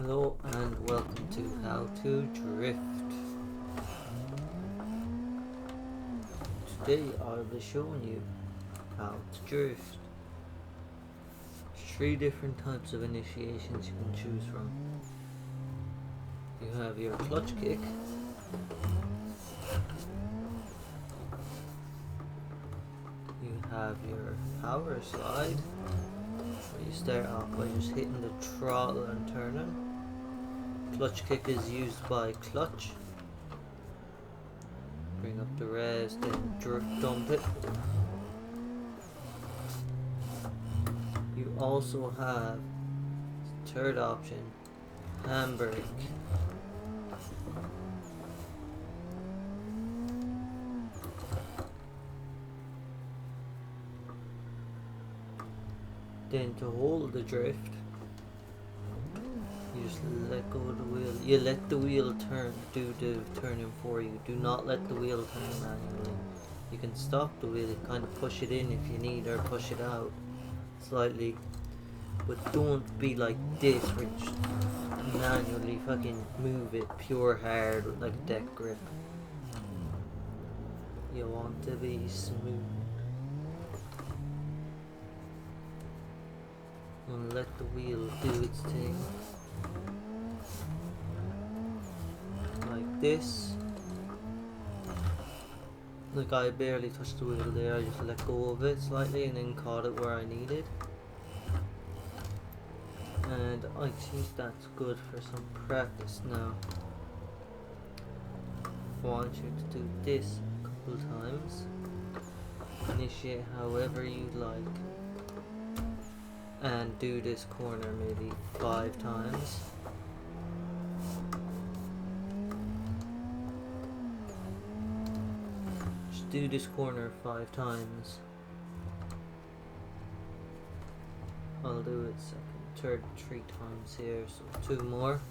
Hello and welcome to How to Drift. Today I'll be showing you how to drift. There's 3 different types of initiations you can choose from. You have your clutch kick, you have your power slide, where you start off by just hitting the throttle and turning. Clutch kick is used by clutch. Bring up the revs, then dump it. You also have third option, handbrake. Then to hold the drift, you just let go of the wheel. You let the wheel do the turning for you. Do not let the wheel turn manually. You can stop the wheel and kind of push it in if you need, or push it out slightly. But don't be like this, where you just manually fucking move it pure hard with like a deck grip. You want to be smooth. And let the wheel do its thing. Like this. Like I barely touched the wheel there, I just let go of it slightly and then caught it where I needed. And I think that's good for some practice now. I want you to do this a couple times. Initiate however you like. And do this corner maybe 5 times. Just do this corner 5 times. I'll do it third 3 times here, so 2 more.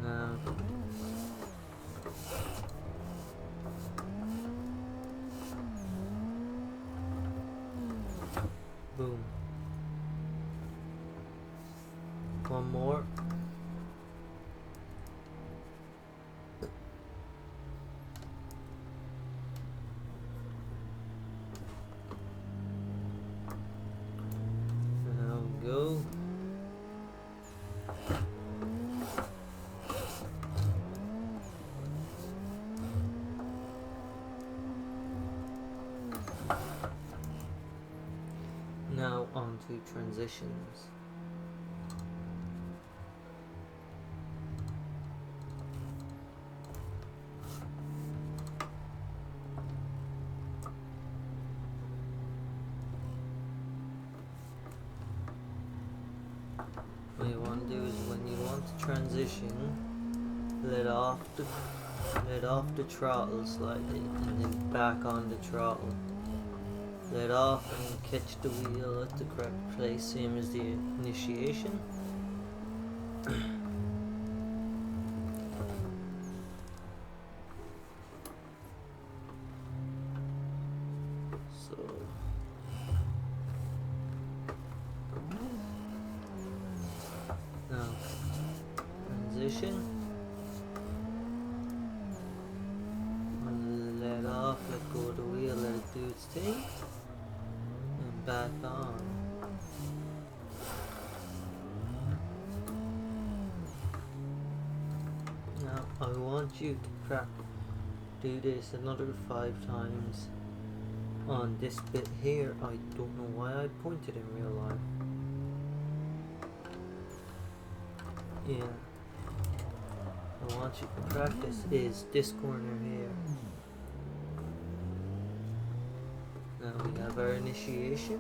Now boom. 1 more. Now go. Now on to transitions. What you want to do is when you want to transition, let off the throttle slightly and then back on the throttle. Let off and catch the wheel at the correct place, same as the initiation. So now transition. And let off, let go of the wheel, let it do its thing. And back on. Now I want you to do this another 5 times on this bit here. I don't know why I pointed in real life. Yeah. I want you to practice is this corner here. Now we have our initiation.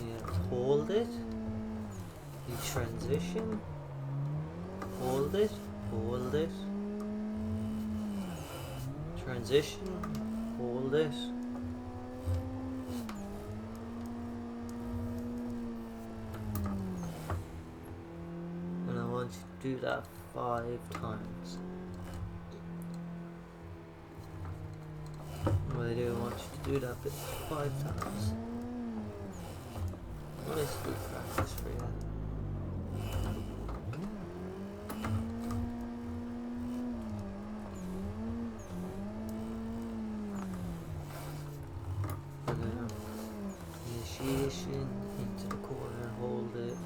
We have hold it. You transition. Hold it. Hold it. Transition. Hold it. And I want you to do that 5 times. I do want you to do that bit 5 times. Nice good practice for you. Initiation, into the corner, hold it.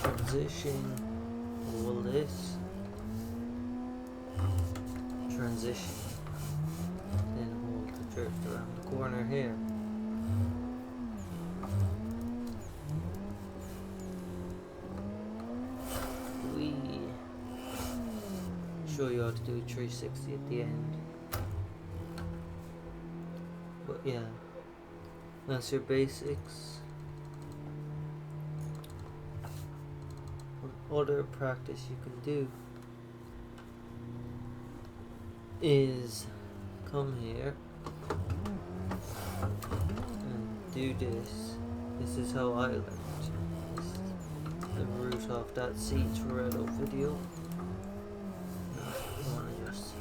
Transition, hold this. Transition, then hold the drift around the corner here. We show you how to do a 360 at the end. But yeah, that's your basics. What other practice you can do is come here and do this. This is how I learned. This is the root of that Seeds for Edo video. I wanna just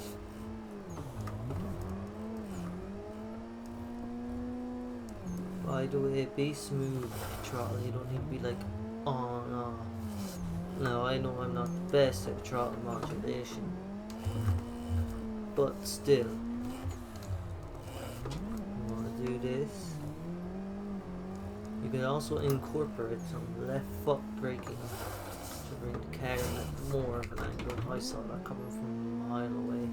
by the way, be smooth throttle. You don't need to be like on off. Now I know I'm not the best at throttle modulation, but still, you want to do this. You can also incorporate some left foot braking to bring the car in at more of an angle. I saw that coming from a mile away.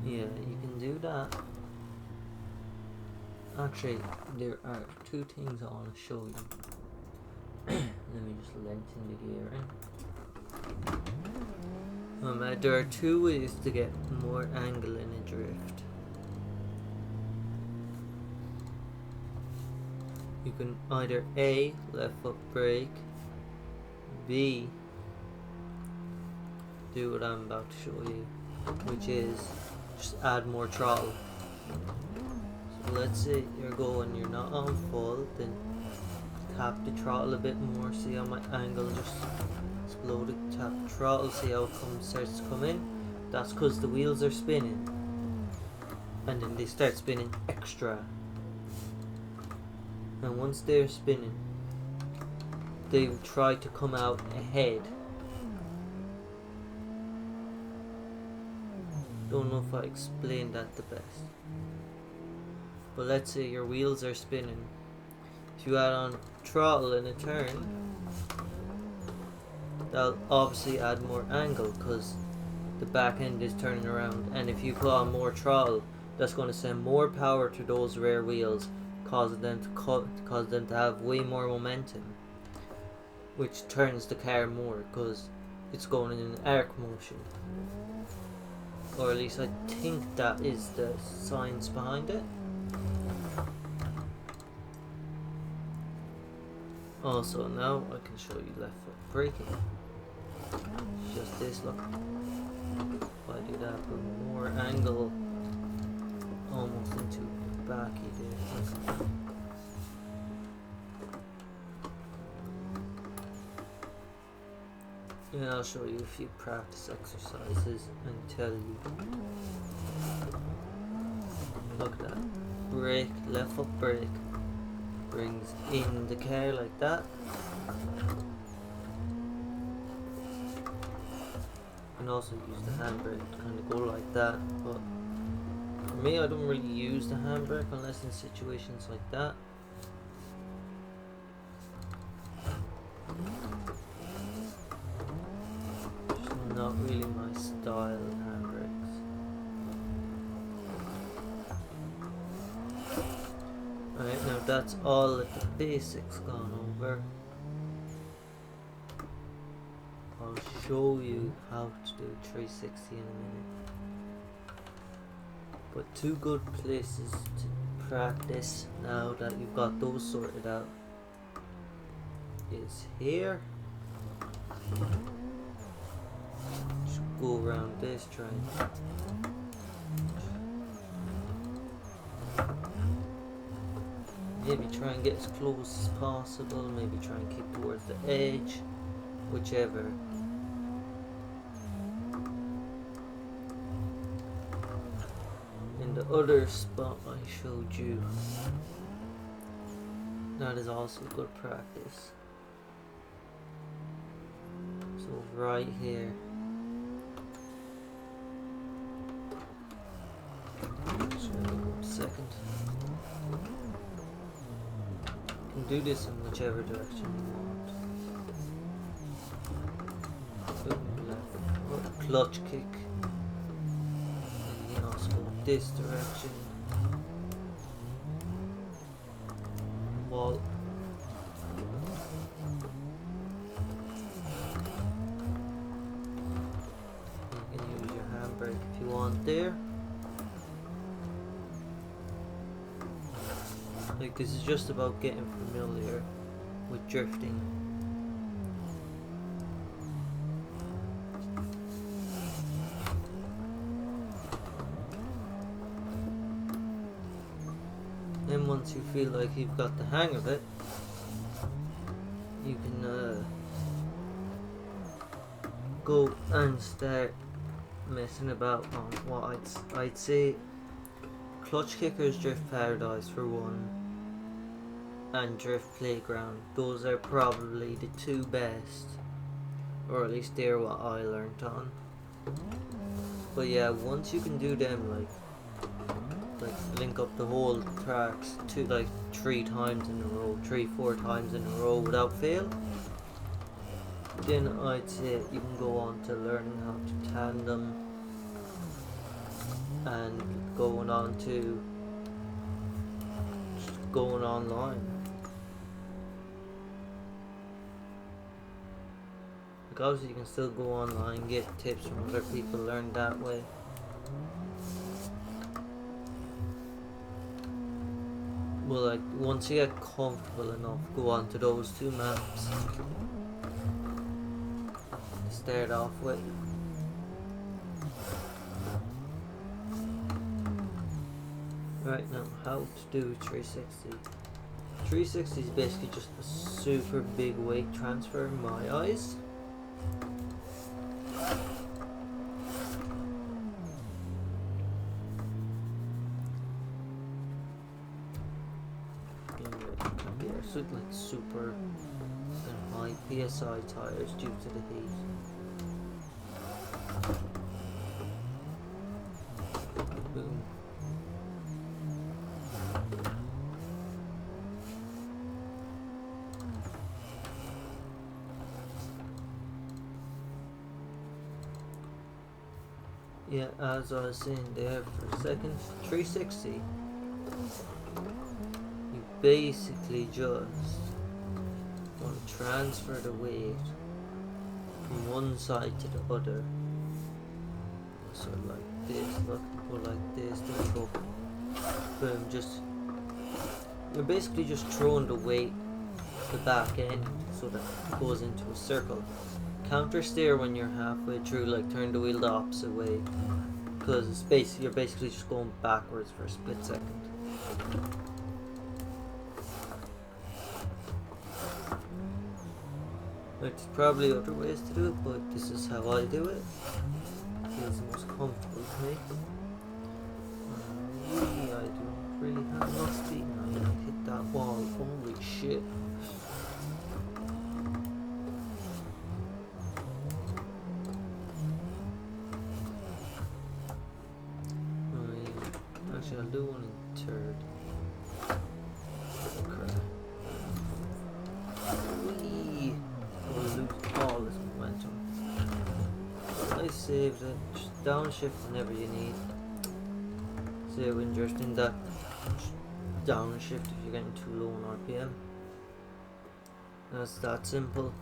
Yeah, you can do that. Actually, there are 2 things I want to show you. Let me just lengthen the gearing. There are 2 ways to get more angle in a drift. You can either A, left foot brake, B, do what I'm about to show you, which is just add more throttle. So let's say you're not on full, then tap the throttle a bit more. See how my angle just exploded? Tap the throttle, see how it starts to come in? That's because the wheels are spinning, and then they start spinning extra. And once they're spinning, they try to come out ahead. Don't know if I explained that the best. But let's say your wheels are spinning. If you add on throttle in a turn, that'll obviously add more angle because the back end is turning around. And if you put on more throttle, that's going to send more power to those rear wheels, causing them to have way more momentum, which turns the car more because it's going in an arc motion. Or at least I think that is the science behind it. Also, now I can show you left foot braking. Just this, look. If I do that, put more angle almost into the backy there. And I'll show you a few practice exercises and tell you. Look at that. Brake, left foot brake. Brings in the car like that. You can also use the handbrake to kind of go like that, but for me I don't really use the handbrake unless in situations like that. Just not really my style of handbrakes. Alright, now that's all of the basics gone over. I'll show you how to do 360 in a minute. But 2 good places to practice now that you've got those sorted out is here. Just go around this, try and maybe try and get as close as possible, maybe try and keep towards the edge, whichever. in the other spot I showed you. That is also good practice. So right here. Second. You can do this in whichever direction you want. Left, clutch kick. And you can also go this direction. Wall. You can use your handbrake if you want there. Like, this is just about getting familiar with drifting. Then once you feel like you've got the hang of it, you can go and start messing about on what I'd say Clutch Kickers Drift Paradise for one, and Drift Playground. Those are probably the two best, or at least they're what I learned on. But yeah, once you can do them, like link up the whole tracks to like 3 times in a row, 3-4 times in a row without fail, then I'd say you can go on to learning how to tandem and going on to going online. Like, obviously you can still go online and get tips from other people, learn that way. But like, once you get comfortable enough, go on to those 2 maps to start off with. Right now, how to do 360. 360 is basically just a super big weight transfer in my eyes. So like super and high PSI tires due to the heat. Boom. Yeah, as I was saying there for a second, 360, you basically just want to transfer the weight from one side to the other. So like this, look, go like this, then you go boom, you're basically just throwing the weight to the back end so that it goes into a circle. Counter steer when you're halfway through, like turn the wheel the opposite way, because it's you're basically just going backwards for a split second. There's probably other ways to do it, but this is how I do it. It feels the most comfortable to me. I don't really have enough speed now. I hit that wall. Holy shit. Actually, I'll do one in third. Crap. Whee! We'll lose all this momentum. I saved it. Just downshift whenever you need. Say when drifting, that downshift if you're getting too low on RPM. That's that simple.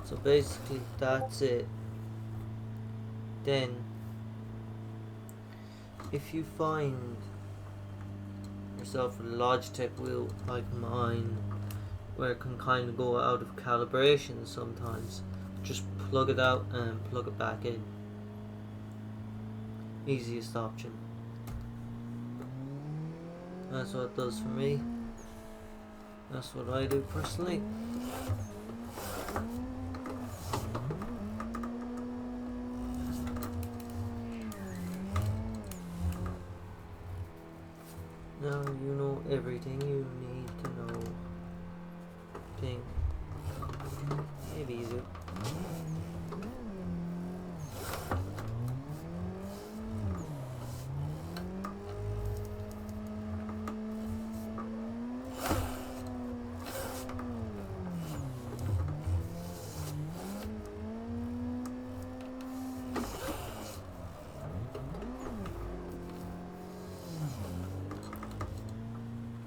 So basically that's it. Then if you find yourself a Logitech wheel like mine, where it can kind of go out of calibration sometimes, just plug it out and plug it back in. Easiest option. That's what it does for me. That's what I do personally. Now you know everything you need to know. Think. Maybe you do.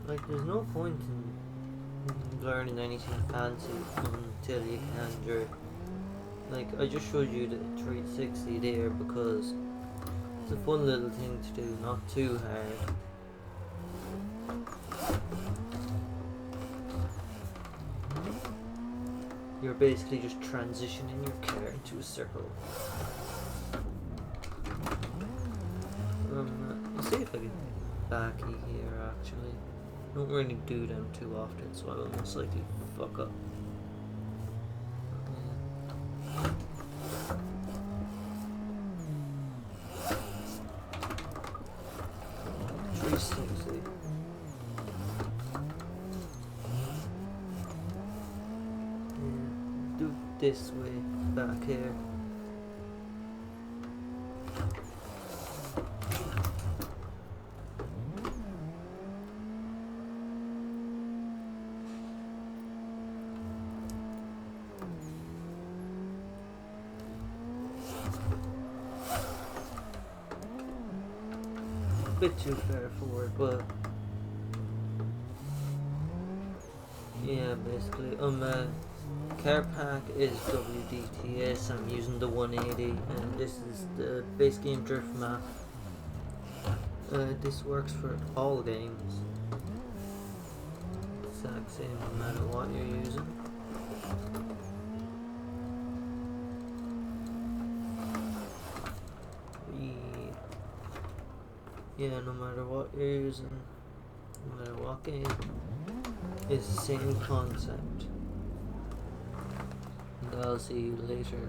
Like, there's no point in learning anything fancy until you can drift. Like, I just showed you the 360 there because it's a fun little thing to do, not too hard. You're basically just transitioning your car into a circle. I'll see if I can backy here actually. Don't really do them too often, so I will most likely fuck up. 360. Yeah, do this way back here. Bit too far forward, but yeah, basically car park is WDTS. I'm using the 180 and this is the base game drift map. This works for all games, exact same no matter what you're using. Yeah, no matter what you're using, no matter what game, it's the same concept. And I'll see you later.